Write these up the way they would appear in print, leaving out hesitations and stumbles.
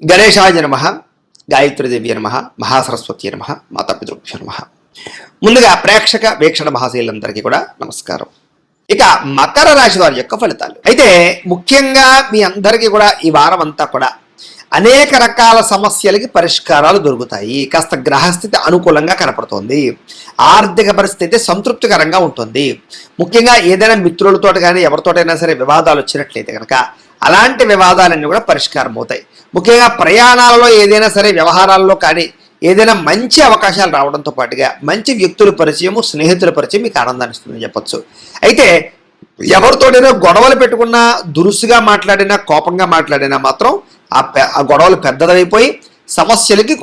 గణేశాయ నమః, గాయత్రీదేవి నమః, మహాసరస్వతి నమః, మాతాపితృభ్యో నమః. ముందుగా ప్రేక్షక వీక్షణ మహాశీలందరికీ కూడా నమస్కారం. ఇక మకర రాశి వారి యొక్క ఫలితాలు అయితే ముఖ్యంగా మీ అందరికీ కూడా ఈ వారం అంతా కూడా అనేక రకాల సమస్యలకి పరిష్కారాలు దొరుకుతాయి. కాస్త గ్రహస్థితి అనుకూలంగా కనపడుతోంది. ఆర్థిక పరిస్థితి సంతృప్తికరంగా ఉంటుంది. ముఖ్యంగా ఏదైనా మిత్రులతో కానీ ఎవరితోటైనా సరే వివాదాలు వచ్చినట్లయితే కనుక అలాంటి వివాదాలన్నీ కూడా పరిష్కారం అవుతాయి. ముఖ్యంగా ప్రయాణాలలో ఏదైనా సరే వ్యవహారాల్లో కానీ ఏదైనా మంచి అవకాశాలు రావడంతో పాటుగా మంచి వ్యక్తుల పరిచయము, స్నేహితుల పరిచయం మీకు ఆనందాన్ని ఇస్తుందని చెప్పొచ్చు. అయితే ఎవరితోటైనా గొడవలు పెట్టుకున్నా, దురుసుగా మాట్లాడినా, కోపంగా మాట్లాడినా మాత్రం ఆ గొడవలు పెద్దదైపోయి సమస్యలకి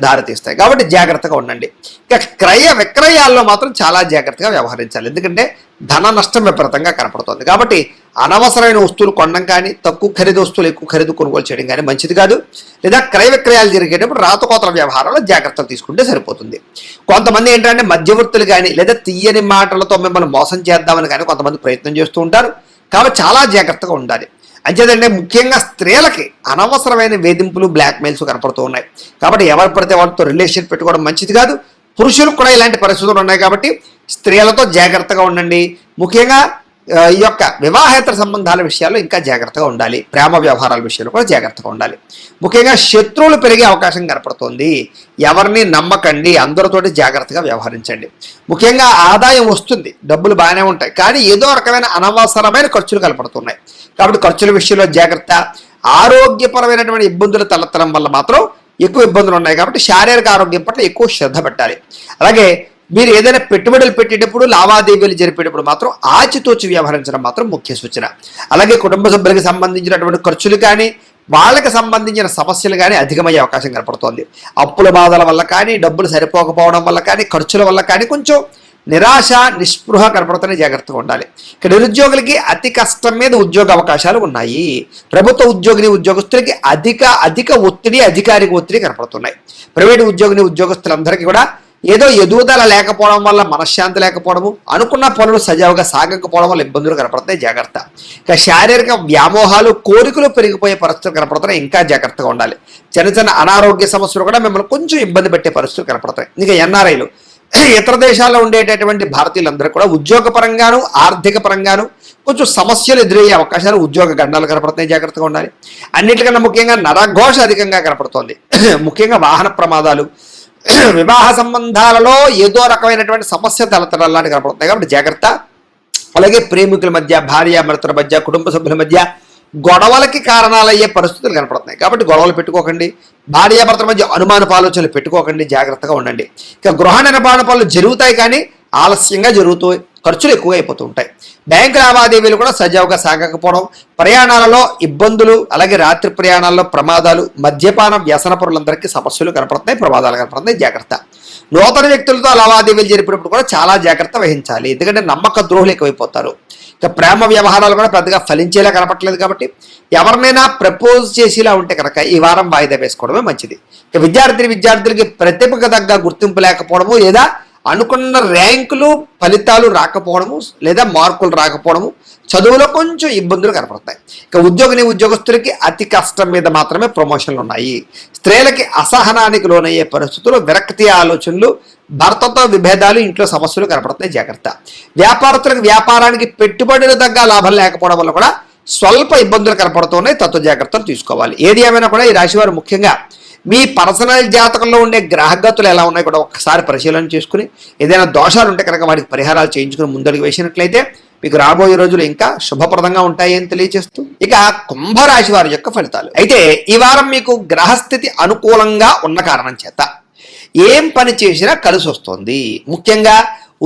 దారితీస్తాయి. కాబట్టి జాగ్రత్తగా ఉండండి. ఇక క్రయ విక్రయాల్లో మాత్రం చాలా జాగ్రత్తగా వ్యవహరించాలి. ఎందుకంటే ధన నష్టం విపరీతంగా కనపడుతుంది. కాబట్టి అనవసరమైన వస్తువులు కొనడం కానీ, తక్కువ ఖరీదు వస్తువులు ఎక్కువ ఖరీదు కొనుగోలు చేయడం కానీ మంచిది కాదు. లేదా క్రయ విక్రయాలు జరిగేటప్పుడు రాతకోతల వ్యవహారాల్లో జాగ్రత్తలు తీసుకుంటే సరిపోతుంది. కొంతమంది ఏంటంటే మధ్యవర్తులు కానీ లేదా తీయని మాటలతో మిమ్మల్ని మోసం చేద్దామని కానీ కొంతమంది ప్రయత్నం చేస్తూ ఉంటారు. కాబట్టి చాలా జాగ్రత్తగా ఉండాలి. అంచేదంటే ముఖ్యంగా స్త్రీలకి అనవసరమైన వేధింపులు, బ్లాక్మెయిల్స్ కనపడుతూ ఉన్నాయి. కాబట్టి ఎవరు పడితే వాళ్ళతో రిలేషన్ పెట్టుకోవడం మంచిది కాదు. పురుషులకు కూడా ఇలాంటి పరిస్థితులు ఉన్నాయి. కాబట్టి స్త్రీలతో జాగ్రత్తగా ఉండండి. ముఖ్యంగా ఈ యొక్క వివాహేతర సంబంధాల విషయాల్లో ఇంకా జాగ్రత్తగా ఉండాలి. ప్రేమ వ్యవహారాల విషయంలో కూడా జాగ్రత్తగా ఉండాలి. ముఖ్యంగా శత్రువులు పెరిగే అవకాశం కనపడుతోంది. ఎవరిని నమ్మకండి, అందరితోటి జాగ్రత్తగా వ్యవహరించండి. ముఖ్యంగా ఆదాయం వస్తుంది, డబ్బులు బాగానే ఉంటాయి, కానీ ఏదో రకమైన అనవసరమైన ఖర్చులు కనపడుతున్నాయి. కాబట్టి ఖర్చుల విషయంలో జాగ్రత్త. ఆరోగ్యపరమైనటువంటి ఇబ్బందులు తలెత్తడం వల్ల మాత్రం ఎక్కువ ఇబ్బందులు ఉన్నాయి. కాబట్టి శారీరక ఆరోగ్యం పట్ల ఎక్కువ శ్రద్ధ పెట్టాలి. అలాగే మీరు ఏదైనా పెట్టుబడులు పెట్టేటప్పుడు, లావాదేవీలు జరిపేటప్పుడు మాత్రం ఆచితూచి వ్యవహరించడం మాత్రం ముఖ్య సూచన. అలాగే కుటుంబ సభ్యులకు సంబంధించినటువంటి ఖర్చులు కానీ, వాళ్ళకి సంబంధించిన సమస్యలు కానీ అధికమయ్యే అవకాశం కనపడుతోంది. అప్పుల బాధల వల్ల కానీ, డబ్బులు సరిపోకపోవడం వల్ల కానీ, ఖర్చుల వల్ల కానీ కొంచెం నిరాశ, నిస్పృహ కనపడుతూనే జాగ్రత్తగా ఉండాలి. ఇక నిరుద్యోగులకి అతి కష్టం మీద ఉద్యోగ అవకాశాలు ఉన్నాయి. ప్రభుత్వ ఉద్యోగస్తులకి అధిక ఒత్తిడి, అధికారిక ఒత్తిడి కనపడుతున్నాయి. ప్రైవేటు ఉద్యోగస్తులందరికీ కూడా ఏదో ఎదుగుదల లేకపోవడం వల్ల మనశ్శాంతి లేకపోవడము, అనుకున్న పనులు సజావుగా సాగకపోవడం వల్ల ఇబ్బందులు కనపడుతున్నాయి. జాగ్రత్త. ఇక శారీరక వ్యామోహాలు, కోరికలు పెరిగిపోయే పరిస్థితులు కనపడుతున్నాయి. ఇంకా జాగ్రత్తగా ఉండాలి. చిన్న అనారోగ్య సమస్యలు కూడా మిమ్మల్ని కొంచెం ఇబ్బంది పెట్టే పరిస్థితులు కనపడతాయి. ఇంకా ఎన్ఆర్ఐలు, ఇతర దేశాల్లో ఉండేటటువంటి భారతీయులందరూ కూడా ఉద్యోగ పరంగాను, ఆర్థిక పరంగాను కొంచెం సమస్యలు ఎదురయ్యే అవకాశాలు, ఉద్యోగ గండాలు కనపడుతున్నాయి. జాగ్రత్తగా ఉండాలి. అన్నిటికన్నా ముఖ్యంగా నరఘోష అధికంగా కనపడుతోంది. ముఖ్యంగా వాహన ప్రమాదాలు, వివాహ సంబంధాలలో ఏదో రకమైనటువంటి సమస్య తలెత్తడం లాంటి కనపడుతున్నాయి. కాబట్టి జాగ్రత్త. అలాగే ప్రేమికుల మధ్య, భార్యాభర్తల మధ్య, కుటుంబ సభ్యుల మధ్య గొడవలకి కారణాలయ్యే పరిస్థితులు కనపడుతున్నాయి. కాబట్టి గొడవలు పెట్టుకోకండి. భార్యాభర్తల మధ్య అనుమానపు ఆలోచనలు పెట్టుకోకండి. జాగ్రత్తగా ఉండండి. ఇక గృహ నిర్మాణ పనులు జరుగుతాయి, కానీ ఆలస్యంగా జరుగుతూ ఖర్చులు ఎక్కువ అయిపోతూ ఉంటాయి. బ్యాంకు లావాదేవీలు కూడా సజావుగా సాగకపోవడం, ప్రయాణాలలో ఇబ్బందులు, అలాగే రాత్రి ప్రయాణాల్లో ప్రమాదాలు, మద్యపానం, వ్యసన పరులందరికీ సమస్యలు కనపడుతున్నాయి, ప్రమాదాలు కనపడుతున్నాయి. జాగ్రత్త. నూతన వ్యక్తులతో లావాదేవీలు జరిపినప్పుడు కూడా చాలా జాగ్రత్త వహించాలి. ఎందుకంటే నమ్మక ద్రోహులు ఎక్కువైపోతారు. ఇక ప్రేమ వ్యవహారాలు కూడా పెద్దగా ఫలించేలా కనపట్లేదు. కాబట్టి ఎవరినైనా ప్రపోజ్ చేసేలా ఉంటే కనుక ఈ వారం వాయిదా వేసుకోవడమే మంచిది. ఇక విద్యార్థులకి ప్రతిభకు తగ్గ గుర్తింపు లేకపోవడము, లేదా అనుకున్న ర్యాంకులు, ఫలితాలు రాకపోవడము, లేదా మార్కులు రాకపోవడము, చదువులో కొంచెం ఇబ్బందులు కనపడతాయి. ఇక ఉద్యోగస్తులకి అతి కష్టం మీద మాత్రమే ప్రమోషన్లు ఉన్నాయి. స్త్రీలకి అసహనానికి లోనయ్యే పరిస్థితులు, విరక్తి ఆలోచనలు, భర్తతో విభేదాలు, ఇంట్లో సమస్యలు కనపడుతున్నాయి. జాగ్రత్త. వ్యాపారస్తులకు వ్యాపారానికి పెట్టుబడులు తగ్గ లాభం లేకపోవడం వల్ల కూడా స్వల్ప ఇబ్బందులు కనపడుతున్నాయి. తత్వ జాగ్రత్తలు తీసుకోవాలి. ఏది ఏమైనా కూడా ఈ రాశివారు ముఖ్యంగా మీ పర్సనల్ జాతకంలో ఉండే గ్రహగతులు ఎలా ఉన్నాయి కూడా ఒక్కసారి పరిశీలన చేసుకుని ఏదైనా దోషాలు ఉంటే కనుక వాటికి పరిహారాలు చేయించుకుని ముందడుగు వేసినట్లయితే మీకు రాబోయే రోజులు ఇంకా శుభప్రదంగా ఉంటాయి అని తెలియజేస్తూ ఇక కుంభరాశి వారి యొక్క ఫలితాలు అయితే ఈ వారం మీకు గ్రహస్థితి అనుకూలంగా ఉన్న కారణం చేత ఏం పని చేసినా కలిసి వస్తుంది. ముఖ్యంగా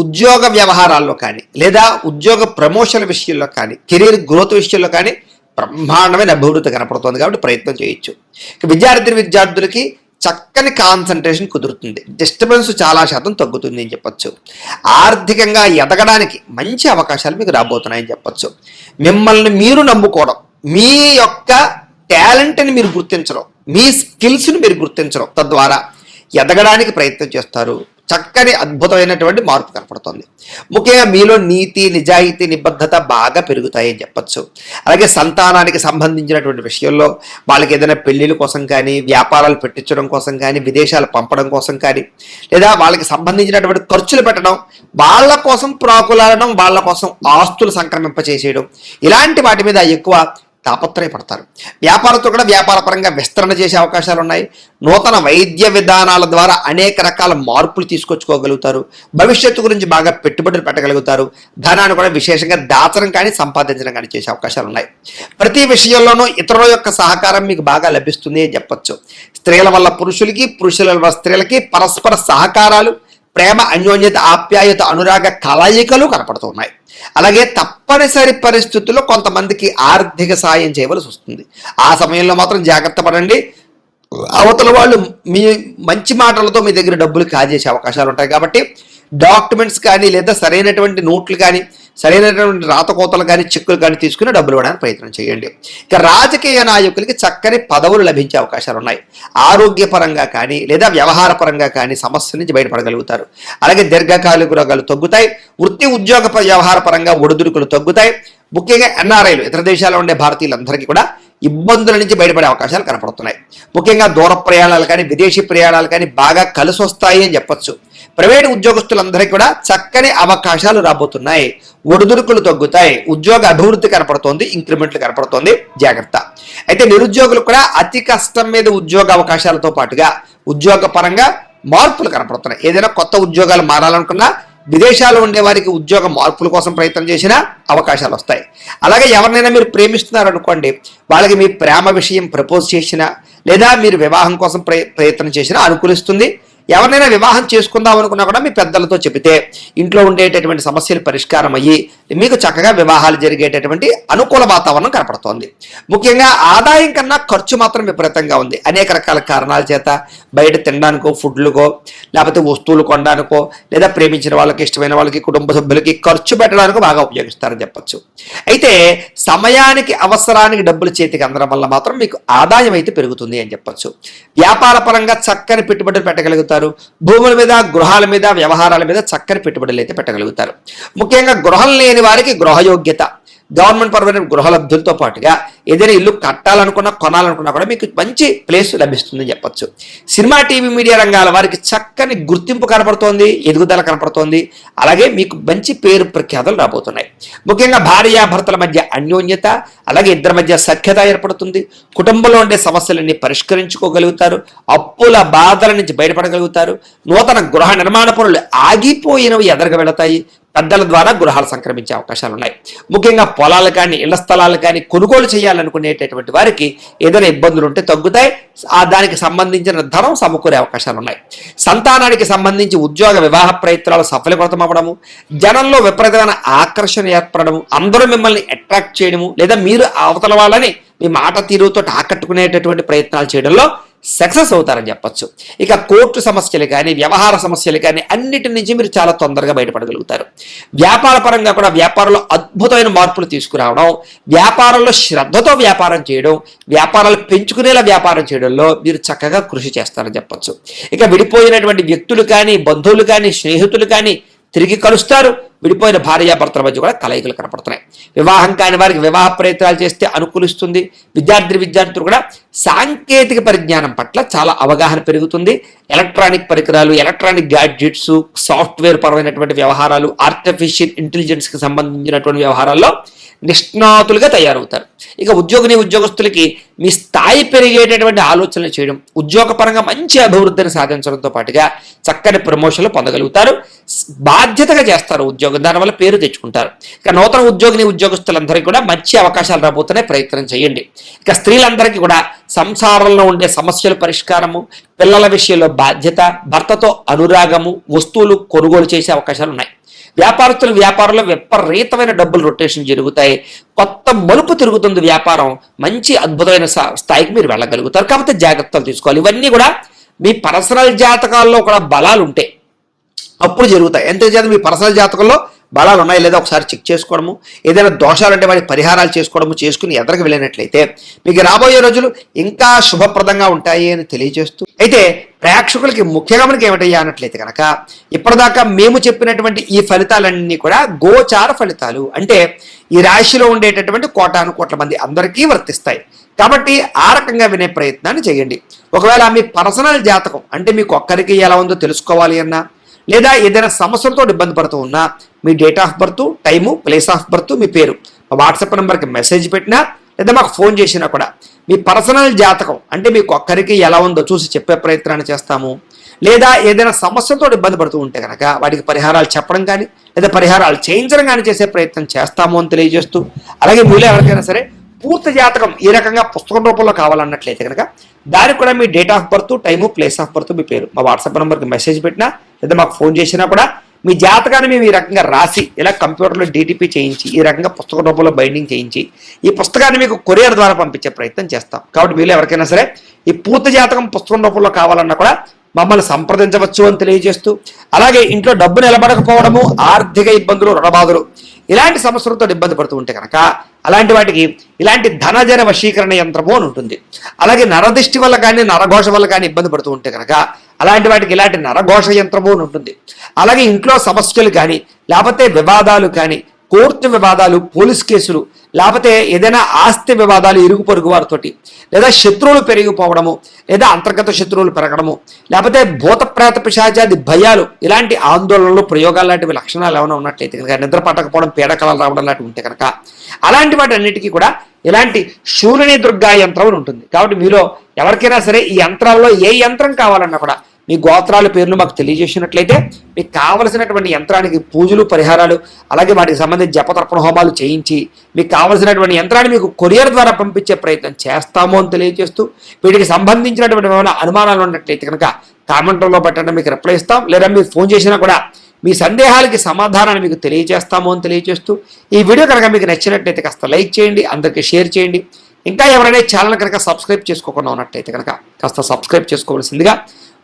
ఉద్యోగ వ్యవహారాల్లో కానీ, లేదా ఉద్యోగ ప్రమోషన్ విషయంలో కానీ, కెరీర్ గ్రోత్ విషయంలో కానీ బ్రహ్మాండమైన అభివృద్ధి కనపడుతుంది. కాబట్టి ప్రయత్నం చేయొచ్చు. విద్యార్థులకి చక్కని కాన్సన్ట్రేషన్ కుదురుతుంది. డిస్టర్బెన్స్ చాలా శాతం తగ్గుతుంది అని చెప్పొచ్చు. ఆర్థికంగా ఎదగడానికి మంచి అవకాశాలు మీకు రాబోతున్నాయని చెప్పొచ్చు. మిమ్మల్ని మీరు నమ్ముకోవడం, మీ యొక్క టాలెంట్ని మీరు గుర్తించడం, మీ స్కిల్స్ని మీరు గుర్తించడం, తద్వారా ఎదగడానికి ప్రయత్నం చేస్తారు. చక్కని అద్భుతమైనటువంటి మార్పు కనపడుతుంది. ముఖ్యంగా మీలో నీతి, నిజాయితీ, నిబద్ధత బాగా పెరుగుతాయని చెప్పచ్చు. అలాగే సంతానానికి సంబంధించినటువంటి విషయంలో వాళ్ళకి ఏదైనా పెళ్లిళ్ళ కోసం కానీ, వ్యాపారాలు పెట్టించడం కోసం కానీ, విదేశాలు పంపడం కోసం కానీ, లేదా వాళ్ళకి సంబంధించినటువంటి ఖర్చులు పెట్టడం, వాళ్ళ కోసం ప్రాకులాడడం, వాళ్ళ కోసం ఆస్తులు సంక్రమింపచేసేయడం, ఇలాంటి వాటి మీద ఎక్కువ తాపత్రయపడతారు. వ్యాపారంతో కూడా వ్యాపారపరంగా విస్తరణ చేసే అవకాశాలు ఉన్నాయి. నూతన వైద్య విధానాల ద్వారా అనేక రకాల మార్పులు తీసుకొచ్చుకోగలుగుతారు. భవిష్యత్తు గురించి బాగా పెట్టుబడులు పెట్టగలుగుతారు. ధనాన్ని కూడా విశేషంగా దాచడం కానీ, సంపాదించడం కానీ చేసే అవకాశాలు ఉన్నాయి. ప్రతి విషయంలోనూ ఇతరుల యొక్క సహకారం మీకు బాగా లభిస్తుంది అని చెప్పచ్చు. స్త్రీల వల్ల పురుషులకి, పురుషుల వల్ల స్త్రీలకి పరస్పర సహకారాలు, ప్రేమ, అన్యోన్యత, ఆప్యాయత, అనురాగ కలయికలు కనపడుతున్నాయి. అలాగే తప్పనిసరి పరిస్థితుల్లో కొంతమందికి ఆర్థిక సాయం చేయవలసి వస్తుంది. ఆ సమయంలో మాత్రం జాగ్రత్త పడండి. అవతల వాళ్ళు మీ మంచి మాటలతో మీ దగ్గర డబ్బులు కాజేసే అవకాశాలు ఉంటాయి. కాబట్టి డాక్యుమెంట్స్ కానీ, లేదా సరైనటువంటి నోట్లు కానీ, సరైనటువంటి రాతకోతలు కానీ, చెక్కులు కానీ తీసుకుని డబ్బులు ఇవ్వడానికి ప్రయత్నం చేయండి. ఇక రాజకీయ నాయకులకి చక్కని పదవులు లభించే అవకాశాలు ఉన్నాయి. ఆరోగ్యపరంగా కానీ, లేదా వ్యవహార పరంగా కానీ సమస్యల నుంచి బయటపడగలుగుతారు. అలాగే దీర్ఘకాలిక రోగాలు తగ్గుతాయి. వృత్తి, ఉద్యోగ వ్యవహార పరంగా ఒడిదుడుకులు తగ్గుతాయి. ముఖ్యంగా ఎన్ఆర్ఐలు, ఇతర దేశాల్లో ఉండే భారతీయులందరికీ కూడా ఇబ్బందుల నుంచి బయటపడే అవకాశాలు కనపడుతున్నాయి. ముఖ్యంగా దూర ప్రయాణాలు కానీ, విదేశీ ప్రయాణాలు కానీ బాగా కలిసి వస్తాయి అని చెప్పచ్చు. ప్రైవేటు ఉద్యోగస్తులందరికీ కూడా చక్కని అవకాశాలు రాబోతున్నాయి. ఒడిదుడుకులు తగ్గుతాయి. ఉద్యోగ అభివృద్ధి కనపడుతోంది. ఇంక్రిమెంట్లు కనపడుతోంది. జాగ్రత్త. అయితే నిరుద్యోగులు కూడా అతి కష్టం మీద ఉద్యోగ అవకాశాలతో పాటుగా ఉద్యోగ పరంగా మార్పులు కనపడుతున్నాయి. ఏదైనా కొత్త ఉద్యోగాలు మారాలనుకున్నా, విదేశాల్లో ఉండే వారికి ఉద్యోగ మార్పుల కోసం ప్రయత్నం చేసినా అవకాశాలు వస్తాయి. అలాగే ఎవరినైనా మీరు ప్రేమిస్తున్నారు అనుకోండి, వాళ్ళకి మీ ప్రేమ విషయం ప్రపోజ్ చేసినా, లేదా మీరు వివాహం కోసం ప్రయత్నం చేసినా అనుకూలిస్తుంది. ఎవరినైనా వివాహం చేసుకుందాం అనుకున్నా కూడా మీ పెద్దలతో చెబితే ఇంట్లో ఉండేటటువంటి సమస్యలు పరిష్కారం అయ్యి మీకు చక్కగా వివాహాలు జరిగేటటువంటి అనుకూల వాతావరణం కనపడుతోంది. ముఖ్యంగా ఆదాయం కన్నా ఖర్చు మాత్రం విపరీతంగా ఉంది. అనేక రకాల కారణాల చేత బయట తినడానికో, ఫుడ్లకో, లేకపోతే వస్తువులు కొనడానికో, లేదా ప్రేమించిన వాళ్ళకి, ఇష్టమైన వాళ్ళకి, కుటుంబ సభ్యులకి ఖర్చు పెట్టడానికో బాగా ఉపయోగిస్తారని చెప్పచ్చు. అయితే సమయానికి, అవసరానికి డబ్బులు చేతికి అందడం వల్ల మాత్రం మీకు ఆదాయం అయితే పెరుగుతుంది అని చెప్పచ్చు. వ్యాపార పరంగా చక్కని పెట్టుబడులు పెట్టగలుగుతారు. భూముల మీద, గృహాల మీద, వ్యవహారాల మీద చక్కని పెట్టుబడులు అయితే పెట్టగలుగుతారు. ముఖ్యంగా గృహం లేని వారికి గృహయోగ్యత, గవర్నమెంట్ పరమైన గృహలబ్ధులతో పాటుగా ఏదైనా ఇల్లు కట్టాలనుకున్నా, కొనాలనుకున్నా కూడా మీకు మంచి ప్లేస్ లభిస్తుందని చెప్పచ్చు. సినిమా, టీవీ, మీడియా రంగాల వారికి చక్కని గుర్తింపు కనపడుతోంది, ఎదుగుదల కనపడుతోంది. అలాగే మీకు మంచి పేరు ప్రఖ్యాతలు రాబోతున్నాయి. ముఖ్యంగా భార్యాభర్తల మధ్య అన్యోన్యత, అలాగే ఇద్దరి మధ్య సఖ్యత ఏర్పడుతుంది. కుటుంబంలో ఉండే సమస్యలన్నీ పరిష్కరించుకోగలుగుతారు. అప్పుల బాధల నుంచి బయటపడగలుగుతారు. నూతన గృహ నిర్మాణ పనులు ఆగిపోయినవి ఎదరగా వెళతాయి. పెద్దల ద్వారా గృహాలు సంక్రమించే అవకాశాలు ఉన్నాయి. ముఖ్యంగా పొలాలు కానీ, ఇళ్ల స్థలాలు కానీ కొనుగోలు చేయాలనుకునేటటువంటి వారికి ఏదైనా ఇబ్బందులు ఉంటే తగ్గుతాయి. దానికి సంబంధించిన ధనం సమకూరే అవకాశాలు ఉన్నాయి. సంతానానికి సంబంధించి ఉద్యోగ, వివాహ ప్రయత్నాలు సఫలీకృతం అవ్వడము, జనంలో విపరీతమైన ఆకర్షణ ఏర్పడము, అందరూ మిమ్మల్ని అట్రాక్ట్ చేయడము, లేదా మీరు అవతల వాళ్ళని మీ మాట తీరుతో ఆకట్టుకునేటటువంటి ప్రయత్నాలు చేయడంలో సక్సెస్ అవుతారని చెప్పచ్చు. ఇక కోర్టు సమస్యలు కానీ, వ్యవహార సమస్యలు కానీ అన్నిటి నుంచి మీరు చాలా తొందరగా బయటపడగలుగుతారు. వ్యాపార పరంగా కూడా వ్యాపారంలో అద్భుతమైన మార్పులు తీసుకురావడం, వ్యాపారంలో శ్రద్ధతో వ్యాపారం చేయడం, వ్యాపారాలు పెంచుకునేలా వ్యాపారం చేయడంలో మీరు చక్కగా కృషి చేస్తారని చెప్పచ్చు. ఇక విడిపోయినటువంటి వ్యక్తులు కానీ, బంధువులు కానీ, స్నేహితులు కానీ తిరిగి కలుస్తారు. విడిపోయిన భార్యాభర్తల మధ్య కూడా కలయికలు కనపడుతున్నాయి. వివాహం కాని వారికి వివాహ ప్రయత్నాలు చేస్తే అనుకూలిస్తుంది. విద్యార్థులు కూడా సాంకేతిక పరిజ్ఞానం పట్ల చాలా అవగాహన పెరుగుతుంది. ఎలక్ట్రానిక్ పరికరాలు, ఎలక్ట్రానిక్ గ్యాడ్జెట్స్, సాఫ్ట్వేర్ పరమైనటువంటి వ్యవహారాలు, ఆర్టిఫిషియల్ ఇంటెలిజెన్స్కి సంబంధించినటువంటి వ్యవహారాల్లో నిష్ణాతులుగా తయారవుతారు. ఇక ఉద్యోగస్తులకి మీ స్థాయి పెరిగేటటువంటి ఆలోచనలు చేయడం, ఉద్యోగపరంగా మంచి అభివృద్ధిని సాధించడంతో పాటుగా చక్కని ప్రమోషన్లు పొందగలుగుతారు. బాధ్యతగా చేస్తారు ఉద్యోగం, దానివల్ల పేరు తెచ్చుకుంటారు. ఇక నూతన ఉద్యోగస్తులందరికీ కూడా మంచి అవకాశాలు రాబోతున్నాయి, ప్రయత్నం చేయండి. ఇక స్త్రీలందరికీ కూడా సంసారంలో ఉండే సమస్యల పరిష్కారము, పిల్లల విషయంలో బాధ్యత, భర్తతో అనురాగము, వస్తువులు కొనుగోలు చేసే అవకాశాలు ఉన్నాయి. వ్యాపారంలో విపరీతమైన డబ్బులు రొటేషన్ జరుగుతాయి. కొత్త మలుపు తిరుగుతుంది వ్యాపారం. మంచి అద్భుతమైన స్థాయికి మీరు వెళ్ళగలుగుతారు. కాబట్టి జాగ్రత్తలు తీసుకోవాలి. ఇవన్నీ కూడా మీ పర్సనల్ జాతకాల్లో కూడా బలాలు ఉంటాయి, అప్పుడు జరుగుతాయి. ఎంత చేత మీ పర్సనల్ జాతకంలో బలాలు ఉన్నాయో లేదా ఒకసారి చెక్ చేసుకోవడము, ఏదైనా దోషాలు అంటే వాటి పరిహారాలు చేసుకోవడము చేసుకుని ఎదరికి వెళ్ళినట్లయితే మీకు రాబోయే రోజులు ఇంకా శుభప్రదంగా ఉంటాయి అని తెలియజేస్తూ, అయితే ప్రేక్షకులకి ముఖ్యంగా మనకి ఏమిటయ్యా అన్నట్లయితే కనుక ఇప్పటిదాకా మేము చెప్పినటువంటి ఈ ఫలితాలన్నీ కూడా గోచార ఫలితాలు, అంటే ఈ రాశిలో ఉండేటటువంటి కోటాను కోట్ల మంది అందరికీ వర్తిస్తాయి. కాబట్టి ఆ రకంగా వినే ప్రయత్నాన్ని చేయండి. ఒకవేళ మీ పర్సనల్ జాతకం అంటే మీకు ఒక్కరికి ఎలా ఉందో తెలుసుకోవాలి అన్నా, లేదా ఏదైనా సమస్యలతో ఇబ్బంది పడుతూ ఉన్నా మీ date of birth, time, place of birth, మీ పేరు మా వాట్సాప్ నెంబర్కి మెసేజ్ పెట్టినా లేదా మాకు ఫోన్ చేసినా కూడా మీ పర్సనల్ జాతకం అంటే మీకు ఒక్కరికి ఎలా ఉందో చూసి చెప్పే ప్రయత్నాన్ని చేస్తాము. లేదా ఏదైనా సమస్యలతో ఇబ్బంది పడుతూ ఉంటే కనుక వాటికి పరిహారాలు చెప్పడం కానీ లేదా పరిహారాలు చేయించడం కానీ చేసే ప్రయత్నం చేస్తాము అని తెలియజేస్తూ, అలాగే మీలో ఎవరికైనా సరే పూర్తి జాతకం ఈ రకంగా పుస్తకం రూపంలో కావాలన్నట్లయితే కనుక దానికి కూడా మీ date of birth, time, place of birth, మీ పేరు మా వాట్సాప్ నెంబర్కి మెసేజ్ పెట్టినా లేదా మాకు ఫోన్ చేసినా కూడా మీ జాతకాన్ని మేము ఈ రకంగా రాసి ఇలా కంప్యూటర్లో DTP చేయించి ఈ రకంగా పుస్తక రూపంలో బైండింగ్ చేయించి ఈ పుస్తకాన్ని మీకు కొరియర్ ద్వారా పంపించే ప్రయత్నం చేస్తాం. కాబట్టి మీరు ఎవరికైనా సరే ఈ పూర్తి జాతకం పుస్తకం రూపంలో కావాలన్నా కూడా మమ్మల్ని సంప్రదించవచ్చు అని తెలియజేస్తూ, అలాగే ఇంట్లో డబ్బు నిలబడకపోవడము, ఆర్థిక ఇబ్బందులు, రుణబాధలు ఇలాంటి సమస్యలతో ఇబ్బంది పడుతూ ఉంటే కనుక అలాంటి వాటికి ఇలాంటి ధనజన వశీకరణ యంత్రము అని ఉంటుంది. అలాగే నరదిష్టి వల్ల కానీ నరఘోష వల్ల కానీ ఇబ్బంది పడుతూ ఉంటే కనుక అలాంటి వాటికి ఇలాంటి నరఘోష యంత్రము అని ఉంటుంది. అలాగే ఇంట్లో సమస్యలు కానీ లేకపోతే వివాదాలు కానీ, కోర్టు వివాదాలు, పోలీస్ కేసులు, లేకపోతే ఏదైనా ఆస్తి వివాదాలు ఇరుగు పొరుగు వారితోటి, లేదా శత్రువులు పెరిగిపోవడము, లేదా అంతర్గత శత్రువులు పెరగడము, లేకపోతే భూత ప్రేత పిశాచాది భయాలు, ఇలాంటి ఆందోళనలు, ప్రయోగాలు లాంటివి లక్షణాలు ఏమైనా ఉన్నట్లయితే కనుక, నిద్ర పట్టకపోవడం, పీడకలాలు రావడం లాంటివి ఉంటే కనుక అలాంటి వాటి అన్నిటికీ కూడా ఇలాంటి శూలిని దుర్గా యంత్రం ఉంటుంది. కాబట్టి మీలో ఎవరికైనా సరే ఈ యంత్రాల్లో ఏ యంత్రం కావాలన్నా కూడా మీ గోత్రాల పేర్లు మాకు తెలియజేసినట్లయితే మీకు కావలసినటువంటి యంత్రానికి పూజలు, పరిహారాలు, అలాగే వాటికి సంబంధించి జపతర్పణ హోమాలు చేయించి మీకు కావలసినటువంటి యంత్రాన్ని మీకు కొరియర్ ద్వారా పంపించే ప్రయత్నం చేస్తాము అని తెలియజేస్తూ, వీటికి సంబంధించినటువంటి ఏమైనా అనుమానాలు ఉన్నట్లయితే కనుక కామెంట్లో పెట్టండి, మీకు రిప్లై ఇస్తాం. లేదా మీరు ఫోన్ చేసినా కూడా మీ సందేహాలకి సమాధానాన్ని మీకు తెలియజేస్తాము అని తెలియజేస్తూ, ఈ వీడియో కనుక మీకు నచ్చినట్లయితే కాస్త లైక్ చేయండి, అందరికీ షేర్ చేయండి. ఇంకా ఎవరైనా ఛానల్ కనుక సబ్స్క్రైబ్ చేసుకోకుండా ఉన్నట్లయితే కనుక కాస్త సబ్స్క్రైబ్ చేసుకోవాల్సిందిగా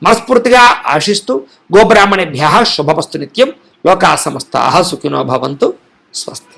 మనస్ఫూర్తిగా ఆశిస్తూ, గోబ్రాహ్మణేభ్యః శుభమస్తు నిత్యం, లోకా సమస్తాః సుఖినో భవంతు, స్వస్తి.